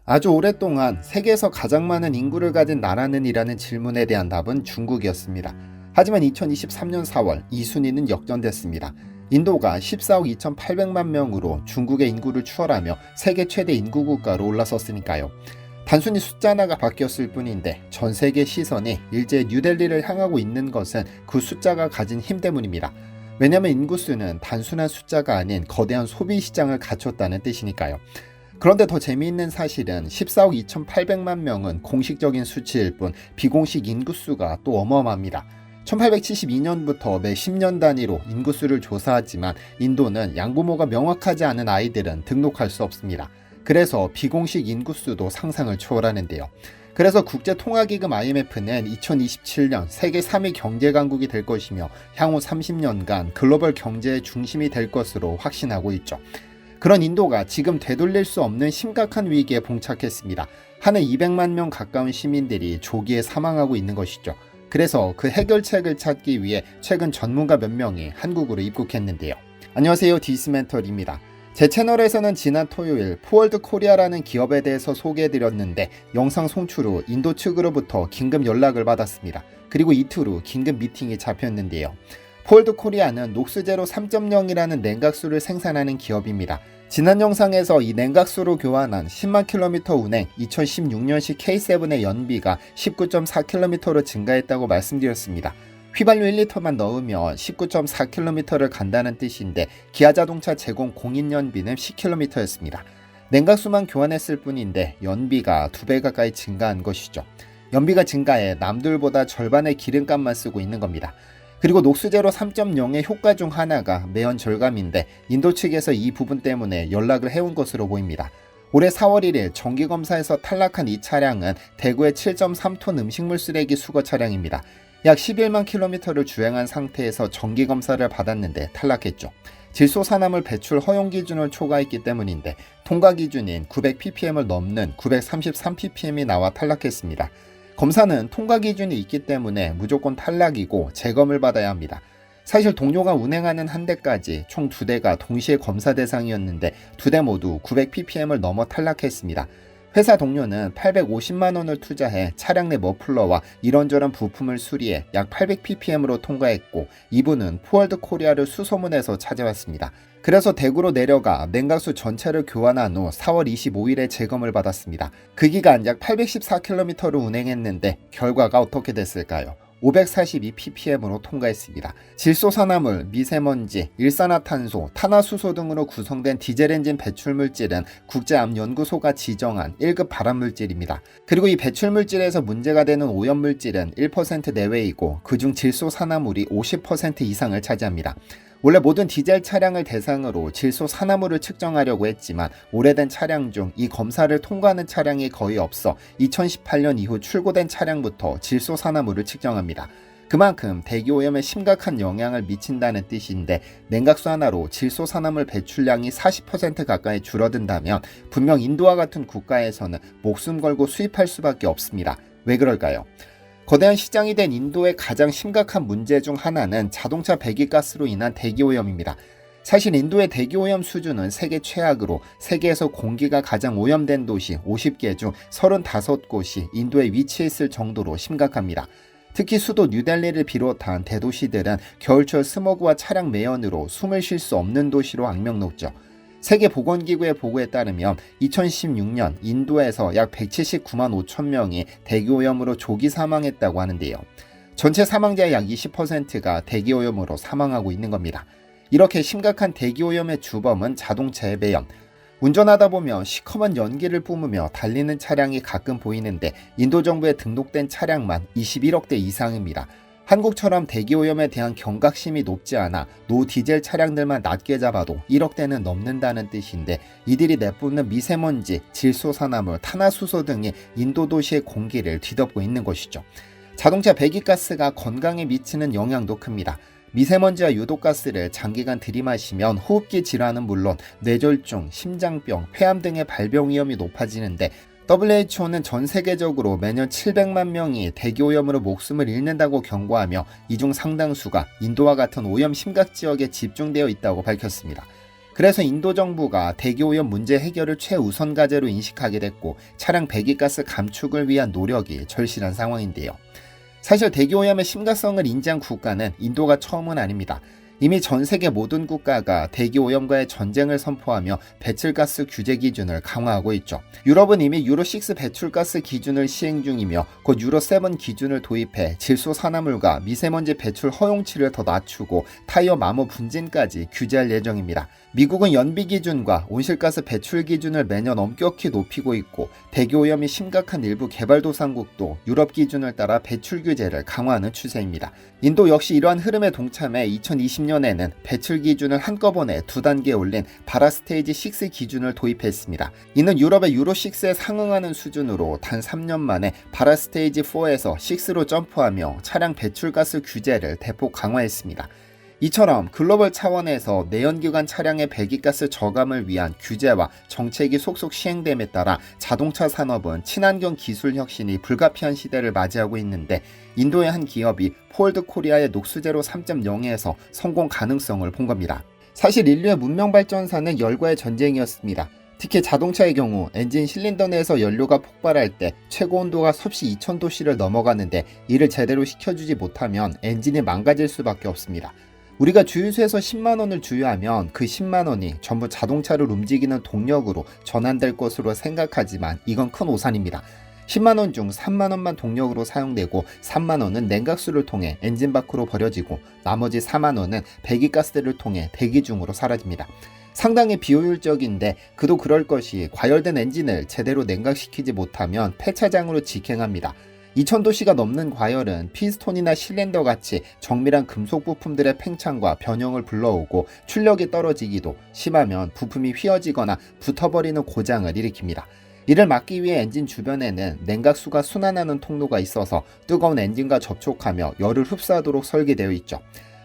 아주 오랫동안 세계에서 가장 많은 인구를 가진 나라는 이라는 질문에 대한 답은 중국이었습니다. 하지만 2023년 4월 이 순위는 역전됐습니다. 인도가 14억 2,800만 명으로 중국의 인구를 추월하며 세계 최대 인구 국가로 올라섰으니까요. 단순히 숫자 하나가 바뀌었을 뿐인데 전 세계 시선이 일제 뉴델리를 향하고 있는 것은 그 숫자가 가진 힘 때문입니다. 왜냐하면 인구수는 단순한 숫자가 아닌 거대한 소비 시장을 갖췄다는 뜻이니까요. 그런데 더 재미있는 사실은 14억 2,800만 명은 공식적인 수치일 뿐 비공식 인구수가 또 어마어마합니다. 1872년부터 매 10년 단위로 인구수를 조사하지만 인도는 양부모가 명확하지 않은 아이들은 등록할 수 없습니다. 그래서 비공식 인구수도 상상을 초월하는데요. 그래서 국제통화기금 IMF는 2027년 세계 3위 경제강국이 될 것이며 향후 30년간 글로벌 경제의 중심이 될 것으로 확신하고 있죠. 그런 인도가 지금 되돌릴 수 없는 심각한 위기에 봉착했습니다. 한 해 200만 명 가까운 시민들이 조기에 사망하고 있는 것이죠. 그래서 그 해결책을 찾기 위해 최근 전문가 몇 명이 한국으로 입국했는데요. 안녕하세요, 디스멘털입니다. 제 채널에서는 지난 토요일 포월드 코리아라는 기업에 대해서 소개해드렸는데 영상 송출 후 인도 측으로부터 긴급 연락을 받았습니다. 그리고 이틀 후 긴급 미팅이 잡혔는데요. 포월드 코리아는 녹수제로 3.0이라는 냉각수를 생산하는 기업입니다. 지난 영상에서 이 냉각수로 교환한 10만 킬로미터 운행 2016년식 K7의 연비가 19.4km로 증가했다고 말씀드렸습니다. 휘발유 1리터만 넣으면 19.4km를 간다는 뜻인데 기아자동차 제공 공인 연비는 10km였습니다. 냉각수만 교환했을 뿐인데 연비가 2배 가까이 증가한 것이죠. 연비가 증가해 남들보다 절반의 기름값만 쓰고 있는 겁니다. 그리고 녹수제로 3.0의 효과 중 하나가 매연 절감인데 인도 측에서 이 부분 때문에 연락을 해온 것으로 보입니다. 올해 4월 1일 정기검사에서 탈락한 이 차량은 대구의 7.3톤 음식물 쓰레기 수거 차량입니다. 약 11만 킬로미터를 주행한 상태에서 정기검사를 받았는데 탈락했죠. 질소산화물 배출 허용 기준을 초과했기 때문인데 통과 기준인 900ppm을 넘는 933ppm이 나와 탈락했습니다. 검사는 통과 기준이 있기 때문에 무조건 탈락이고 재검을 받아야 합니다. 사실 동료가 운행하는 한 대까지 총 2대가 동시에 검사 대상이었는데 2대 모두 900ppm을 넘어 탈락했습니다. 회사 동료는 850만 원을 투자해 차량 내 머플러와 이런저런 부품을 수리해 약 800ppm으로 통과했고 이분은 포월드 코리아를 수소문해서 찾아왔습니다. 그래서 대구로 내려가 냉각수 전체를 교환한 후 4월 25일에 재검을 받았습니다. 그 기간 약 814km를 운행했는데 결과가 어떻게 됐을까요? 542ppm으로 통과했습니다. 질소산화물, 미세먼지, 일산화탄소, 탄화수소 등으로 구성된 디젤 엔진 배출물질은 국제암연구소가 지정한 1급 발암물질입니다. 그리고 이 배출물질에서 문제가 되는 오염물질은 1% 내외이고 그중 질소산화물이 50% 이상을 차지합니다. 원래 모든 디젤 차량을 대상으로 질소 산화물을 측정하려고 했지만 오래된 차량 중 이 검사를 통과하는 차량이 거의 없어 2018년 이후 출고된 차량부터 질소 산화물을 측정합니다. 그만큼 대기오염에 심각한 영향을 미친다는 뜻인데 냉각수 하나로 질소 산화물 배출량이 40% 가까이 줄어든다면 분명 인도와 같은 국가에서는 목숨 걸고 수입할 수밖에 없습니다. 왜 그럴까요? 거대한 시장이 된 인도의 가장 심각한 문제 중 하나는 자동차 배기가스로 인한 대기오염입니다. 사실 인도의 대기오염 수준은 세계 최악으로 세계에서 공기가 가장 오염된 도시 50개 중 35곳이 인도에 위치해 있을 정도로 심각합니다. 특히 수도 뉴델리를 비롯한 대도시들은 겨울철 스모그와 차량 매연으로 숨을 쉴 수 없는 도시로 악명 높죠. 세계보건기구의 보고에 따르면 2016년 인도에서 약 179만 5천 명이 대기오염으로 조기 사망했다고 하는데요. 전체 사망자의 약 20%가 대기오염으로 사망하고 있는 겁니다. 이렇게 심각한 대기오염의 주범은 자동차의 매연. 운전하다 보면 시커먼 연기를 뿜으며 달리는 차량이 가끔 보이는데 인도 정부에 등록된 차량만 21억대 이상입니다. 한국처럼 대기오염에 대한 경각심이 높지 않아 노디젤 차량들만 낮게 잡아도 1억대는 넘는다는 뜻인데 이들이 내뿜는 미세먼지, 질소산화물, 탄화수소 등이 인도 도시의 공기를 뒤덮고 있는 것이죠. 자동차 배기가스가 건강에 미치는 영향도 큽니다. 미세먼지와 유독가스를 장기간 들이마시면 호흡기 질환은 물론 뇌졸중, 심장병, 폐암 등의 발병 위험이 높아지는데 WHO는 전 세계적으로 매년 700만 명이 대기오염으로 목숨을 잃는다고 경고하며 이 중 상당수가 인도와 같은 오염 심각 지역에 집중되어 있다고 밝혔습니다. 그래서 인도 정부가 대기오염 문제 해결을 최우선 과제로 인식하게 됐고 차량 배기가스 감축을 위한 노력이 절실한 상황인데요. 사실 대기오염의 심각성을 인지한 국가는 인도가 처음은 아닙니다. 이미 전 세계 모든 국가가 대기오염과의 전쟁을 선포하며 배출가스 규제 기준을 강화하고 있죠. 유럽은 이미 유로6 배출가스 기준을 시행 중이며 곧 유로7 기준을 도입해 질소산화물과 미세먼지 배출 허용치를 더 낮추고 타이어 마모 분진까지 규제할 예정입니다. 미국은 연비 기준과 온실가스 배출 기준을 매년 엄격히 높이고 있고 대기오염이 심각한 일부 개발도상국도 유럽 기준을 따라 배출 규제를 강화하는 추세입니다. 인도 역시 이러한 흐름에 동참해 2020년에는 배출 기준을 한꺼번에 2단계 올린 바라 스테이지 6 기준을 도입했습니다. 이는 유럽의 유로6에 상응하는 수준으로 단 3년 만에 바라 스테이지 4에서 6로 점프하며 차량 배출가스 규제를 대폭 강화했습니다. 이처럼 글로벌 차원에서 내연기관 차량의 배기가스 저감을 위한 규제와 정책이 속속 시행됨에 따라 자동차 산업은 친환경 기술 혁신이 불가피한 시대를 맞이하고 있는데 인도의 한 기업이 폴드 코리아의 녹수제로 3.0에서 성공 가능성을 본 겁니다. 사실 인류의 문명 발전사는 열과의 전쟁이었습니다. 특히 자동차의 경우 엔진 실린더 내에서 연료가 폭발할 때 최고 온도가 섭씨 2000도씨를 넘어가는데 이를 제대로 식혀주지 못하면 엔진이 망가질 수밖에 없습니다. 우리가 주유소에서 10만원을 주유하면 그 10만원이 전부 자동차를 움직이는 동력으로 전환될 것으로 생각하지만 이건 큰 오산입니다. 10만원 중 3만원만 동력으로 사용되고 3만원은 냉각수를 통해 엔진 밖으로 버려지고 나머지 4만원은 배기가스를 통해 대기 중으로 사라집니다. 상당히 비효율적인데 그도 그럴 것이 과열된 엔진을 제대로 냉각시키지 못하면 폐차장으로 직행합니다. 2000도씨가 넘는 과열은 피스톤이나 실린더 같이 정밀한 금속 부품들의 팽창과 변형을 불러오고 출력이 떨어지기도 심하면 부품이 휘어지거나 붙어버리는 고장을 일으킵니다. 이를 막기 위해 엔진 주변에는 냉각수가 순환하는 통로가 있어서 뜨거운 엔진과 접촉하며 열을 흡수하도록 설계되어 있죠.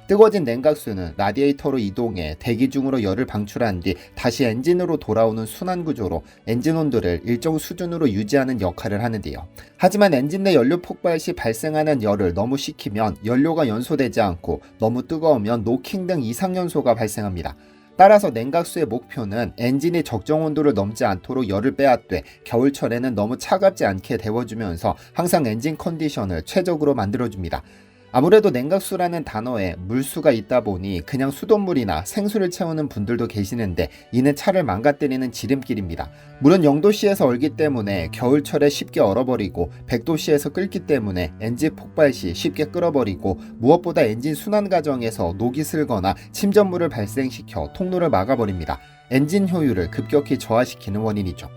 뜨거워진 냉각수는 라디에이터로 이동해 대기 중으로 열을 방출한 뒤 다시 엔진으로 돌아오는 순환 구조로 엔진 온도를 일정 수준으로 유지하는 역할을 하는데요. 하지만 엔진 내 연료 폭발 시 발생하는 열을 너무 식히면 연료가 연소되지 않고 너무 뜨거우면 노킹 등 이상연소가 발생합니다. 따라서 냉각수의 목표는 엔진이 적정 온도를 넘지 않도록 열을 빼앗되 겨울철에는 너무 차갑지 않게 데워주면서 항상 엔진 컨디션을 최적으로 만들어줍니다. 아무래도 냉각수라는 단어에 물수가 있다 보니 그냥 수돗물이나 생수를 채우는 분들도 계시는데 이는 차를 망가뜨리는 지름길입니다. 물은 0도씨에서 얼기 때문에 겨울철에 쉽게 얼어버리고 100도씨에서 끓기 때문에 엔진 폭발 시 쉽게 끓어버리고 무엇보다 엔진 순환 과정에서 녹이 슬거나 침전물을 발생시켜 통로를 막아버립니다. 엔진 효율을 급격히 저하시키는 원인이죠.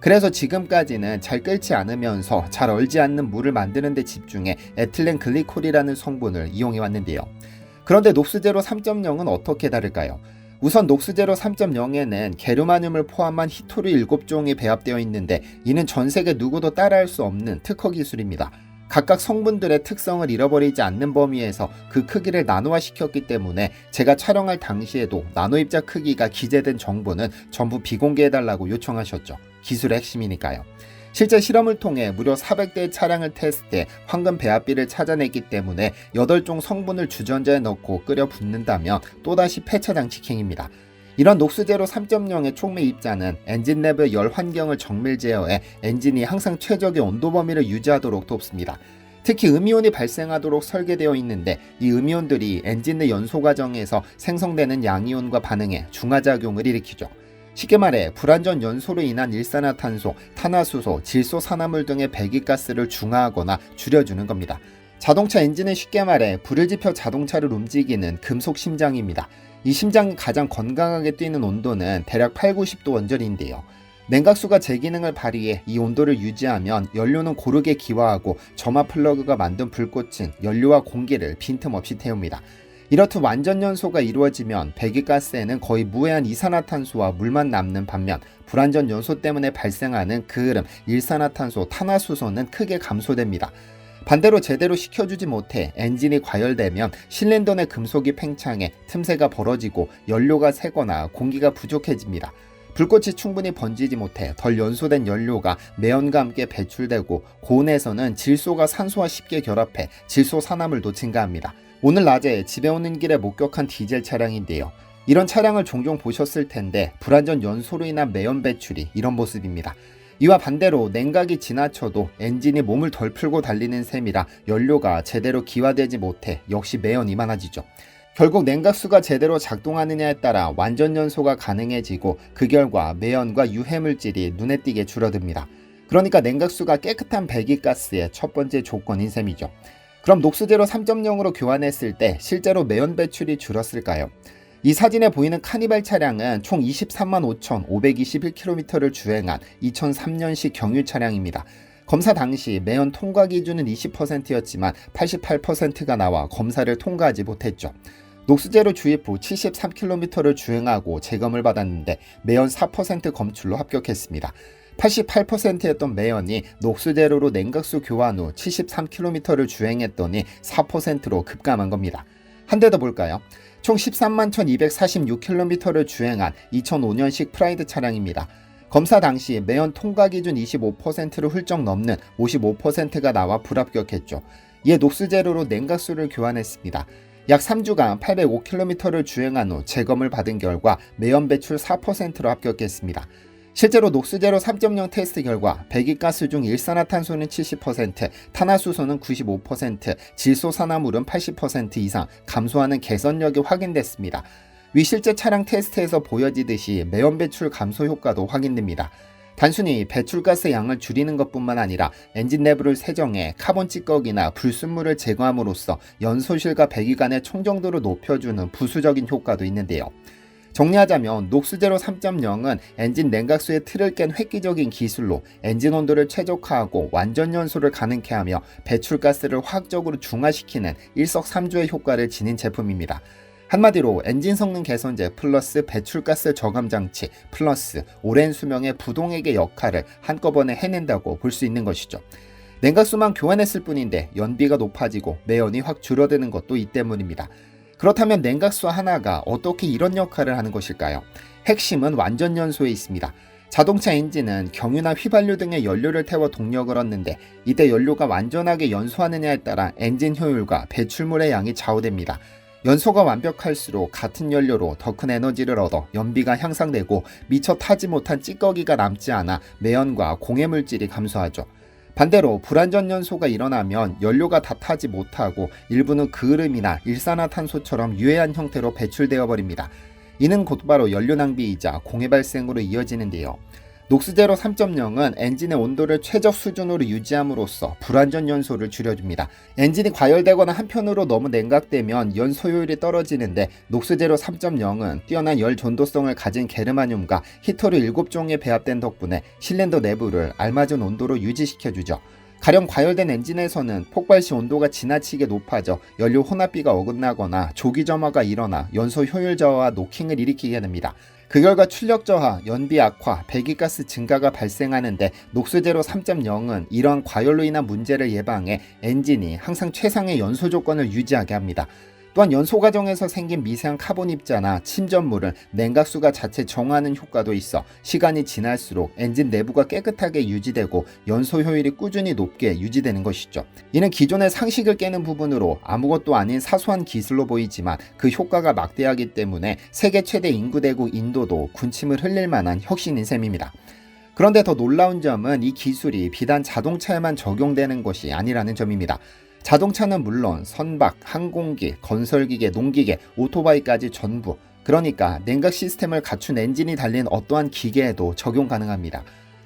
그래서 지금까지는 잘 끓지 않으면서 잘 얼지 않는 물을 만드는 데 집중해 에틸렌 글리콜이라는 성분을 이용해 왔는데요. 그런데 녹수제로 3.0은 어떻게 다를까요? 우선 녹수제로 3.0에는 게르마늄을 포함한 히토류 7종이 배합되어 있는데 이는 전 세계 누구도 따라할 수 없는 특허 기술입니다. 각각 성분들의 특성을 잃어버리지 않는 범위에서 그 크기를 나노화시켰기 때문에 제가 촬영할 당시에도 나노입자 크기가 기재된 정보는 전부 비공개해달라고 요청하셨죠. 기술의 핵심이니까요. 실제 실험을 통해 무려 400대의 차량을 테스트해 황금 배합비를 찾아냈기 때문에 8종 성분을 주전자에 넣고 끓여 붓는다면 또다시 폐차장 직행입니다. 이런 녹수제로 3.0의 촉매 입자는 엔진 내부의 열 환경을 정밀 제어해 엔진이 항상 최적의 온도 범위를 유지하도록 돕습니다. 특히 음이온이 발생하도록 설계되어 있는데 이 음이온들이 엔진 내 연소 과정에서 생성되는 양이온과 반응해 중화작용을 일으키죠. 쉽게 말해 불완전 연소로 인한 일산화탄소, 탄화수소, 질소산화물 등의 배기가스를 중화하거나 줄여주는 겁니다. 자동차 엔진은 쉽게 말해 불을 지펴 자동차를 움직이는 금속 심장입니다. 이 심장이 가장 건강하게 뛰는 온도는 대략 8-90도 원전인데요. 냉각수가 제 기능을 발휘해 이 온도를 유지하면 연료는 고르게 기화하고 점화 플러그가 만든 불꽃은 연료와 공기를 빈틈없이 태웁니다. 이렇듯 완전 연소가 이루어지면 배기가스에는 거의 무해한 이산화탄소와 물만 남는 반면 불완전 연소 때문에 발생하는 그을음, 일산화탄소, 탄화수소는 크게 감소됩니다. 반대로 제대로 식혀주지 못해 엔진이 과열되면 실린더 내 금속이 팽창해 틈새가 벌어지고 연료가 새거나 공기가 부족해집니다. 불꽃이 충분히 번지지 못해 덜 연소된 연료가 매연과 함께 배출되고 고온에서는 질소가 산소와 쉽게 결합해 질소산화물도 증가합니다. 오늘 낮에 집에 오는 길에 목격한 디젤 차량인데요. 이런 차량을 종종 보셨을 텐데 불완전 연소로 인한 매연 배출이 이런 모습입니다. 이와 반대로 냉각이 지나쳐도 엔진이 몸을 덜 풀고 달리는 셈이라 연료가 제대로 기화되지 못해 역시 매연이 많아지죠. 결국 냉각수가 제대로 작동하느냐에 따라 완전 연소가 가능해지고 그 결과 매연과 유해물질이 눈에 띄게 줄어듭니다. 그러니까 냉각수가 깨끗한 배기가스의 첫 번째 조건인 셈이죠. 그럼 녹수제로 3.0으로 교환했을 때 실제로 매연 배출이 줄었을까요? 이 사진에 보이는 카니발 차량은 총 23만 5,521km를 주행한 2003년식 경유 차량입니다. 검사 당시 매연 통과 기준은 20%였지만 88%가 나와 검사를 통과하지 못했죠. 녹수제로 주입 후 73km를 주행하고 재검을 받았는데 매연 4% 검출로 합격했습니다. 88%였던 매연이 녹수제로로 냉각수 교환 후 73km를 주행했더니 4%로 급감한 겁니다. 한 대 더 볼까요? 총 13만 1246km를 주행한 2005년식 프라이드 차량입니다. 검사 당시 매연 통과 기준 25%를 훌쩍 넘는 55%가 나와 불합격했죠. 이에 녹수제로로 냉각수를 교환했습니다. 약 3주간 805km를 주행한 후 재검을 받은 결과 매연 배출 4%로 합격했습니다. 실제로 녹수제로 3.0 테스트 결과 배기가스 중 일산화탄소는 70%, 탄화수소는 95%, 질소산화물은 80% 이상 감소하는 개선력이 확인됐습니다. 위 실제 차량 테스트에서 보여지듯이 매연 배출 감소 효과도 확인됩니다. 단순히 배출가스 양을 줄이는 것뿐만 아니라 엔진 내부를 세정해 카본 찌꺼기나 불순물을 제거함으로써 연소실과 배기관의 총정도를 높여주는 부수적인 효과도 있는데요. 정리하자면 녹수제로 3.0은 엔진 냉각수의 틀을 깬 획기적인 기술로 엔진 온도를 최적화하고 완전 연소를 가능케 하며 배출가스를 화학적으로 중화시키는 일석삼조의 효과를 지닌 제품입니다. 한마디로 엔진 성능 개선제 플러스 배출가스 저감 장치 플러스 오랜 수명의 부동액의 역할을 한꺼번에 해낸다고 볼 수 있는 것이죠. 냉각수만 교환했을 뿐인데 연비가 높아지고 매연이 확 줄어드는 것도 이 때문입니다. 그렇다면 냉각수 하나가 어떻게 이런 역할을 하는 것일까요? 핵심은 완전 연소에 있습니다. 자동차 엔진은 경유나 휘발유 등의 연료를 태워 동력을 얻는데 이때 연료가 완전하게 연소하느냐에 따라 엔진 효율과 배출물의 양이 좌우됩니다. 연소가 완벽할수록 같은 연료로 더 큰 에너지를 얻어 연비가 향상되고 미처 타지 못한 찌꺼기가 남지 않아 매연과 공해물질이 감소하죠. 반대로 불완전 연소가 일어나면 연료가 다 타지 못하고 일부는 그을음이나 일산화탄소처럼 유해한 형태로 배출되어 버립니다. 이는 곧바로 연료 낭비이자 공해 발생으로 이어지는데요. 녹수제로 3.0은 엔진의 온도를 최적 수준으로 유지함으로써 불완전 연소를 줄여줍니다. 엔진이 과열되거나 한편으로 너무 냉각되면 연소 효율이 떨어지는데 녹수제로 3.0은 뛰어난 열 전도성을 가진 게르마늄과 히터류 7종이 배합된 덕분에 실린더 내부를 알맞은 온도로 유지시켜주죠. 가령 과열된 엔진에서는 폭발 시 온도가 지나치게 높아져 연료 혼합비가 어긋나거나 조기 점화가 일어나 연소 효율 저하와 노킹을 일으키게 됩니다. 그 결과 출력 저하, 연비 악화, 배기가스 증가가 발생하는데 녹수제로 3.0은 이러한 과열로 인한 문제를 예방해 엔진이 항상 최상의 연소 조건을 유지하게 합니다. 또한 연소 과정에서 생긴 미세한 카본 입자나 침전물을 냉각수가 자체 정화하는 효과도 있어 시간이 지날수록 엔진 내부가 깨끗하게 유지되고 연소 효율이 꾸준히 높게 유지되는 것이죠. 이는 기존의 상식을 깨는 부분으로 아무것도 아닌 사소한 기술로 보이지만 그 효과가 막대하기 때문에 세계 최대 인구대국 인도도 군침을 흘릴 만한 혁신인 셈입니다. 그런데 더 놀라운 점은 이 기술이 비단 자동차에만 적용되는 것이 아니라는 점입니다. 자동차는 물론 선박, 항공기, 건설기계, 농기계, 오토바이까지 전부, 그러니까 냉각 시스템을 갖춘 엔진이 달린 어떠한 기계에도 적용 가능합니다.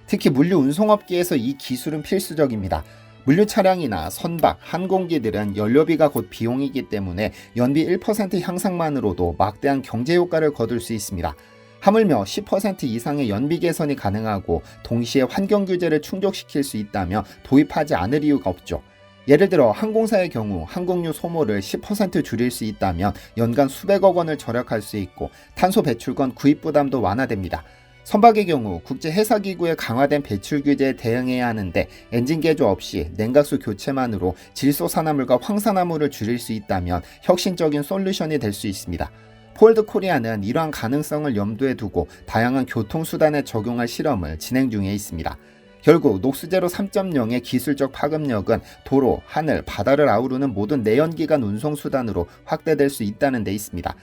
특히 물류 운송업계에서 이 기술은 필수적입니다. 물류 차량이나 선박, 항공기들은 연료비가 곧 비용이기 때문에 연비 1% 향상만으로도 막대한 경제 효과를 거둘 수 있습니다. 하물며 10% 이상의 연비 개선이 가능하고 동시에 환경 규제를 충족시킬 수 있다면 도입하지 않을 이유가 없죠. 예를 들어 항공사의 경우 항공유 소모를 10% 줄일 수 있다면 연간 수백억 원을 절약할 수 있고 탄소 배출권 구입 부담도 완화됩니다. 선박의 경우 국제해사기구의 강화된 배출 규제에 대응해야 하는데 엔진 개조 없이 냉각수 교체만으로 질소산화물과 황산화물을 줄일 수 있다면 혁신적인 솔루션이 될 수 있습니다. 폴드 코리아는 이러한 가능성을 염두에 두고 다양한 교통수단에 적용할 실험을 진행 중에 있습니다. 결국 녹수제로 3.0의 기술적 파급력은 도로, 하늘, 바다를 아우르는 모든 내연기관 운송수단으로 확대될 수 있다는 데 있습니다.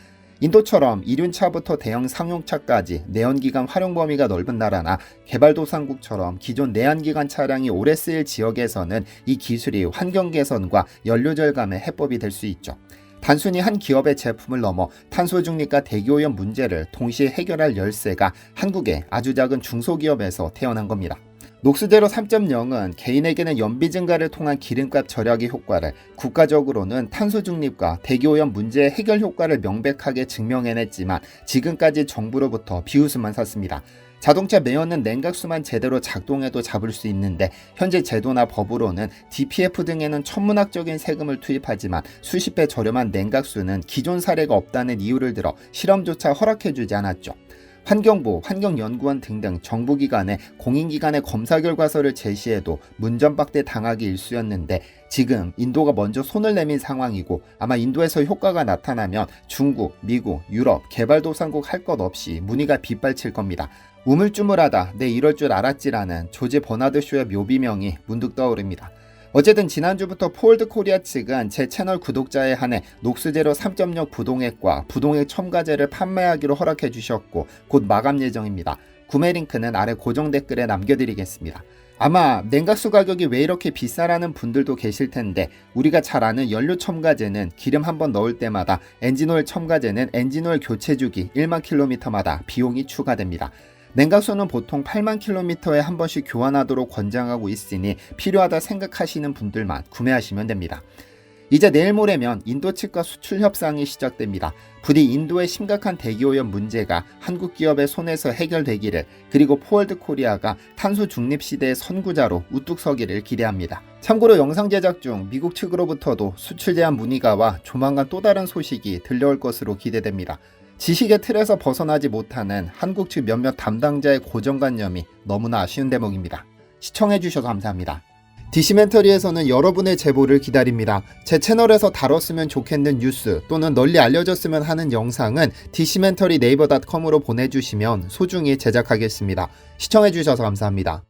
인도처럼 이륜차부터 대형 상용차까지 내연기관 활용 범위가 넓은 나라나 개발도상국처럼 기존 내연기관 차량이 오래 쓰일 지역에서는 이 기술이 환경 개선과 연료 절감의 해법이 될 수 있죠. 단순히 한 기업의 제품을 넘어 탄소 중립과 대기오염 문제를 동시에 해결할 열쇠가 한국의 아주 작은 중소기업에서 태어난 겁니다. 녹수제로 3.0은 개인에게는 연비 증가를 통한 기름값 절약의 효과를, 국가적으로는 탄소 중립과 대기오염 문제의 해결 효과를 명백하게 증명해냈지만 지금까지 정부로부터 비웃음만 샀습니다. 자동차 매연은 냉각수만 제대로 작동해도 잡을 수 있는데 현재 제도나 법으로는 DPF 등에는 천문학적인 세금을 투입하지만 수십 배 저렴한 냉각수는 기존 사례가 없다는 이유를 들어 실험조차 허락해주지 않았죠. 환경부, 환경연구원 등등 정부기관에 공인기관의 검사 결과서를 제시해도 문전박대 당하기 일쑤였는데 지금 인도가 먼저 손을 내민 상황이고 아마 인도에서 효과가 나타나면 중국, 미국, 유럽, 개발도상국 할 것 없이 문의가 빗발칠 겁니다. 우물쭈물하다 내 이럴 줄 알았지라는 조지 버나드 쇼의 묘비명이 문득 떠오릅니다. 어쨌든 지난주부터 포월드 코리아 측은 제 채널 구독자에 한해 녹수제로 3.0 부동액과 부동액 첨가제를 판매하기로 허락해 주셨고 곧 마감 예정입니다. 구매 링크는 아래 고정 댓글에 남겨드리겠습니다. 아마 냉각수 가격이 왜 이렇게 비싸라는 분들도 계실 텐데 우리가 잘 아는 연료 첨가제는 기름 한번 넣을 때마다, 엔진오일 첨가제는 엔진오일 교체 주기 1만 킬로미터마다 비용이 추가됩니다. 냉각수는 보통 8만 킬로미터에 한 번씩 교환하도록 권장하고 있으니 필요하다 생각하시는 분들만 구매하시면 됩니다. 이제 내일 모레면 인도 측과 수출 협상이 시작됩니다. 부디 인도의 심각한 대기오염 문제가 한국 기업의 손에서 해결되기를, 그리고 포월드 코리아가 탄소 중립 시대의 선구자로 우뚝 서기를 기대합니다. 참고로 영상 제작 중 미국 측으로부터도 수출 제한 문의가 와 조만간 또 다른 소식이 들려올 것으로 기대됩니다. 지식의 틀에서 벗어나지 못하는 한국 측 몇몇 담당자의 고정관념이 너무나 아쉬운 대목입니다. 시청해주셔서 감사합니다. 디시멘터리에서는 여러분의 제보를 기다립니다. 제 채널에서 다뤘으면 좋겠는 뉴스 또는 널리 알려졌으면 하는 영상은 디시멘터리 네이버.com으로 보내주시면 소중히 제작하겠습니다. 시청해주셔서 감사합니다.